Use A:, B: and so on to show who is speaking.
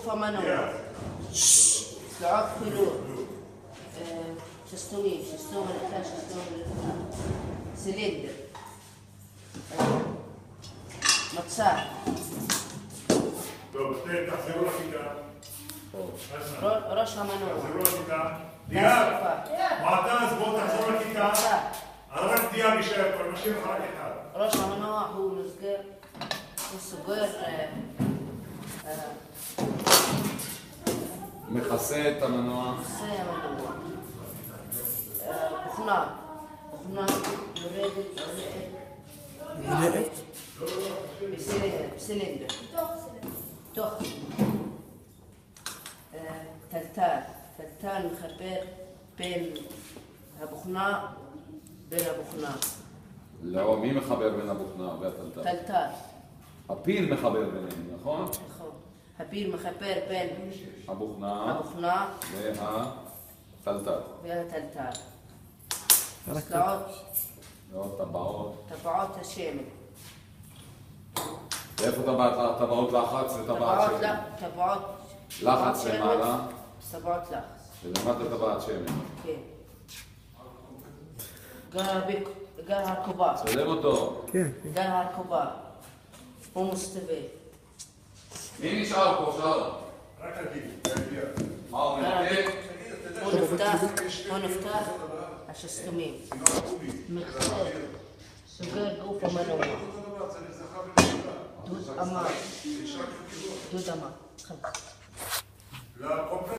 A: גוף המנוע. צלעות חילוט. שסתומים, שסתום מלכה, שסתום מלכה. סילינדר. מצע.
B: טוב, תחזרו לכיתה.
A: ראש המנוע.
B: תחזרו לכיתה. דיאב, מעתז, בוא תחזור לכיתה. רק דיאב יישאר פה, משאיר לך רק אחד.
A: ראש המנוע הוא מסגר, הוא סוגר,
C: מכסה את המנוע.
A: מכסה המנוע. בוכנה יורדת, בסילינדר. תוך. טלטל מחבר בין הבוכנה
C: לא, מי מחבר בין הבוכנה והטלטל?
A: טלטל.
C: הפיל מחבר ביניהם, נכון?
A: נכון. הפיל מחבר בין
C: הבוכנה והטלטל.
A: צלעות. טבעות השמן.
C: ואיפה טבעות לחץ וטבעת שמן?
A: טבעות
C: לחץ למעלה.
A: טבעות לחץ.
C: ולמטה טבעת שמן.
A: כן. גל הרכובה.
C: צלם אותו.
A: גל הרכובה. הוא מסתובב.
C: מי נשאר פה עכשיו?
B: רק תגיד.
C: מה הוא מנתק?
A: הוא נפתח השסתומים. מכסה. סוגר גוף המנוע. דוד אמה.